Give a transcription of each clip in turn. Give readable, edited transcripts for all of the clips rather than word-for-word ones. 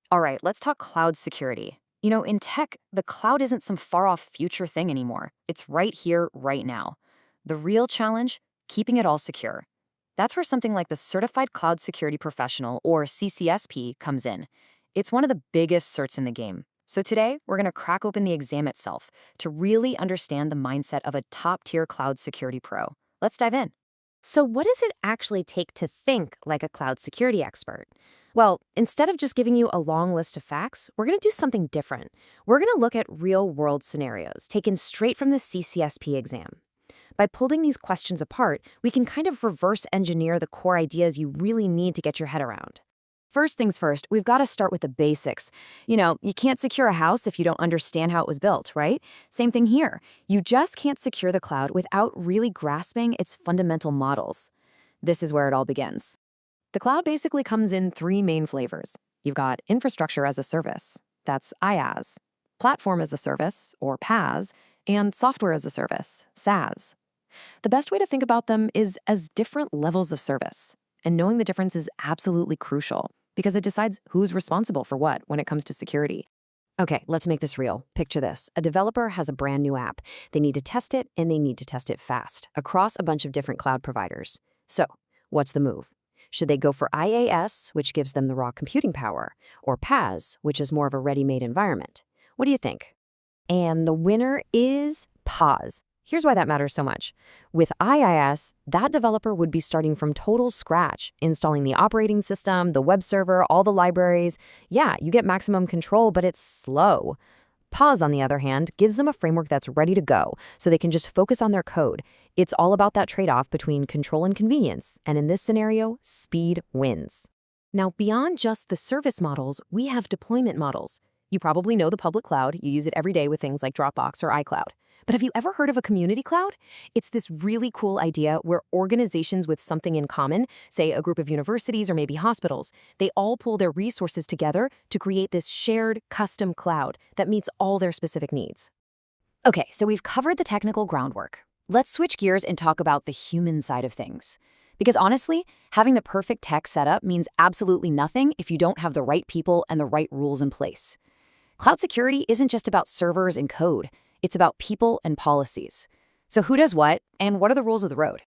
All right, let's talk cloud security. In tech, the cloud isn't some far off future thing anymore. It's right here, right now. The real challenge? Keeping it all secure. That's where something like the Certified Cloud Security Professional, or CCSP, comes in. It's one of the biggest certs in the game. So today, we're going to crack open the exam itself to really understand the mindset of a top-tier cloud security pro. Let's dive in. So what does it actually take to think like a cloud security expert? Well, instead of just giving you a long list of facts, we're going to do something different. We're going to look at real-world scenarios taken straight from the CCSP exam. By pulling these questions apart, we can kind of reverse engineer the core ideas you really need to get your head around. First things first, we've got to start with the basics. You can't secure a house if you don't understand how it was built, right? Same thing here. You just can't secure the cloud without really grasping its fundamental models. This is where it all begins. The cloud basically comes in three main flavors. You've got infrastructure as a service, that's IaaS, platform as a service, or PaaS, and software as a service, SaaS. The best way to think about them is as different levels of service. And knowing the difference is absolutely crucial because it decides who's responsible for what when it comes to security. Okay, let's make this real. Picture this. A developer has a brand new app. They need to test it, and they need to test it fast across a bunch of different cloud providers. So, what's the move? Should they go for IaaS, which gives them the raw computing power, or PaaS, which is more of a ready-made environment? What do you think? And the winner is PaaS. Here's why that matters so much. With IaaS, that developer would be starting from total scratch, installing the operating system, the web server, all the libraries. Yeah, you get maximum control, but it's slow. PaaS, on the other hand, gives them a framework that's ready to go, so they can just focus on their code. It's all about that trade-off between control and convenience, and in this scenario, speed wins. Now, beyond just the service models, we have deployment models. You probably know the public cloud. You use it every day with things like Dropbox or iCloud. But have you ever heard of a community cloud? It's this really cool idea where organizations with something in common, say a group of universities or maybe hospitals, they all pool their resources together to create this shared custom cloud that meets all their specific needs. Okay, so we've covered the technical groundwork. Let's switch gears and talk about the human side of things. Because honestly, having the perfect tech setup means absolutely nothing if you don't have the right people and the right rules in place. Cloud security isn't just about servers and code. It's about people and policies. So who does what, and what are the rules of the road?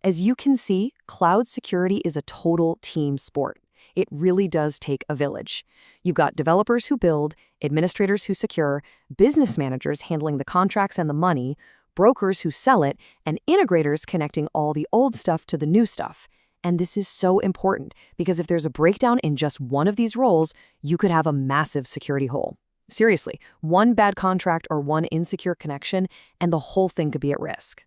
As you can see, cloud security is a total team sport. It really does take a village. You've got developers who build, administrators who secure, business managers handling the contracts and the money, brokers who sell it, and integrators connecting all the old stuff to the new stuff. And this is so important because if there's a breakdown in just one of these roles, you could have a massive security hole. Seriously, one bad contract or one insecure connection, and the whole thing could be at risk.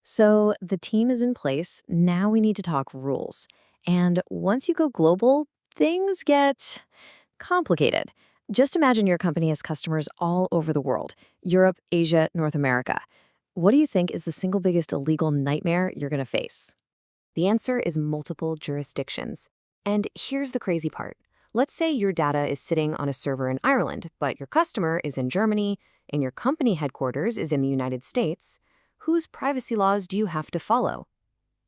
So the team is in place. Now we need to talk rules. And once you go global, things get complicated. Just imagine your company has customers all over the world: Europe, Asia, North America. What do you think is the single biggest illegal nightmare you're going to face? The answer is multiple jurisdictions. And here's the crazy part. Let's say your data is sitting on a server in Ireland, but your customer is in Germany, and your company headquarters is in the United States. Whose privacy laws do you have to follow?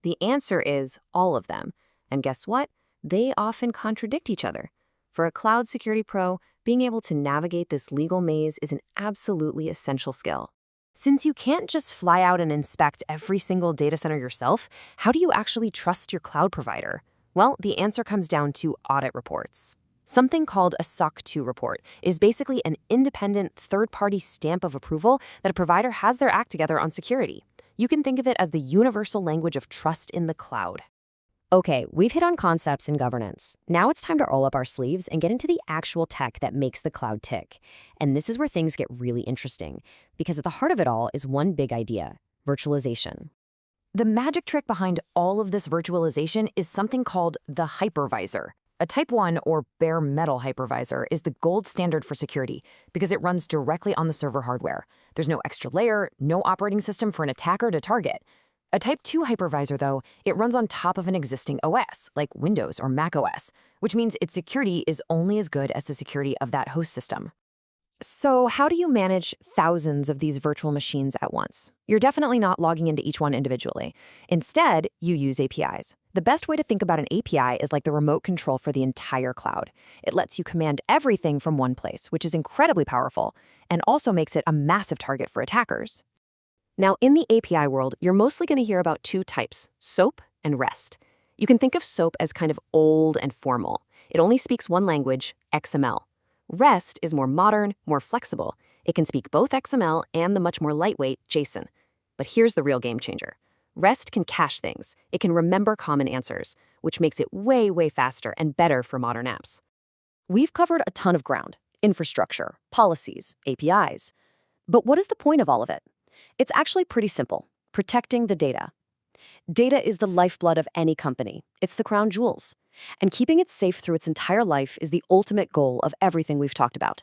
The answer is all of them. And guess what? They often contradict each other. For a cloud security pro, being able to navigate this legal maze is an absolutely essential skill. Since you can't just fly out and inspect every single data center yourself, how do you actually trust your cloud provider? Well, the answer comes down to audit reports. Something called a SOC 2 report is basically an independent third-party stamp of approval that a provider has their act together on security. You can think of it as the universal language of trust in the cloud. Okay, we've hit on concepts and governance. Now it's time to roll up our sleeves and get into the actual tech that makes the cloud tick. And this is where things get really interesting, because at the heart of it all is one big idea: virtualization. The magic trick behind all of this virtualization is something called the hypervisor. A Type 1 or bare metal hypervisor is the gold standard for security because it runs directly on the server hardware. There's no extra layer, no operating system for an attacker to target. A Type 2 hypervisor, though, it runs on top of an existing OS, like Windows or Mac OS, which means its security is only as good as the security of that host system. So how do you manage thousands of these virtual machines at once? You're definitely not logging into each one individually. Instead, you use APIs. The best way to think about an API is like the remote control for the entire cloud. It lets you command everything from one place, which is incredibly powerful, and also makes it a massive target for attackers. Now, in the API world, you're mostly going to hear about two types, SOAP and REST. You can think of SOAP as kind of old and formal. It only speaks one language, XML. REST is more modern, more flexible. It can speak both XML and the much more lightweight JSON. But here's the real game changer. REST can cache things. It can remember common answers, which makes it way, way faster and better for modern apps. We've covered a ton of ground: infrastructure, policies, APIs. But what is the point of all of it? It's actually pretty simple: protecting the data. Data is the lifeblood of any company. It's the crown jewels. And keeping it safe through its entire life is the ultimate goal of everything we've talked about.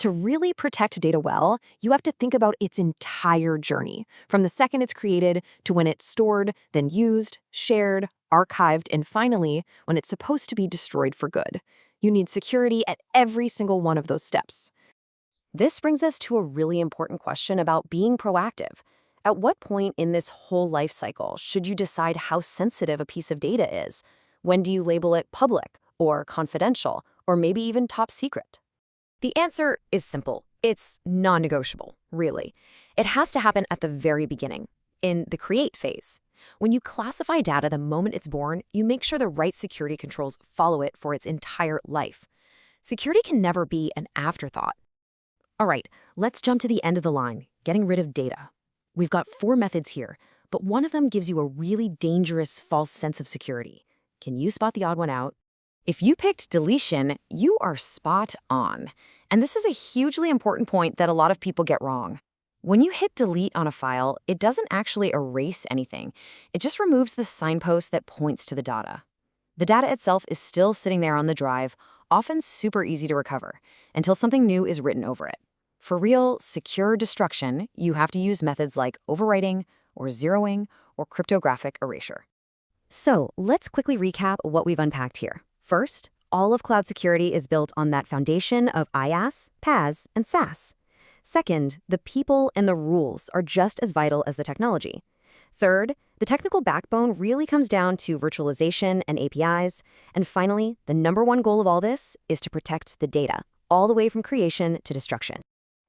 To really protect data well, you have to think about its entire journey, from the second it's created to when it's stored, then used, shared, archived, and finally, when it's supposed to be destroyed for good. You need security at every single one of those steps. This brings us to a really important question about being proactive. At what point in this whole life cycle should you decide how sensitive a piece of data is? When do you label it public or confidential or maybe even top secret? The answer is simple. It's non-negotiable, really. It has to happen at the very beginning, in the create phase. When you classify data the moment it's born, you make sure the right security controls follow it for its entire life. Security can never be an afterthought. All right, let's jump to the end of the line, getting rid of data. We've got 4 methods here, but one of them gives you a really dangerous false sense of security. Can you spot the odd one out? If you picked deletion, you are spot on. And this is a hugely important point that a lot of people get wrong. When you hit delete on a file, it doesn't actually erase anything. It just removes the signpost that points to the data. The data itself is still sitting there on the drive, often super easy to recover, until something new is written over it. For real, secure destruction, you have to use methods like overwriting, or zeroing, or cryptographic erasure. So let's quickly recap what we've unpacked here. First, all of cloud security is built on that foundation of IaaS, PaaS, and SaaS. Second, the people and the rules are just as vital as the technology. Third, the technical backbone really comes down to virtualization and APIs. And finally, the #1 goal of all this is to protect the data, all the way from creation to destruction.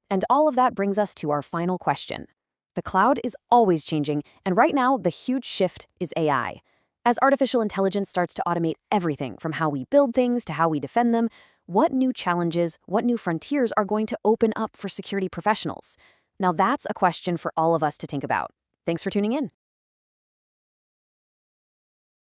And all of that brings us to our final question. The cloud is always changing, and right now, the huge shift is AI. As artificial intelligence starts to automate everything from how we build things to how we defend them, what new challenges, what new frontiers are going to open up for security professionals? Now that's a question for all of us to think about. Thanks for tuning in.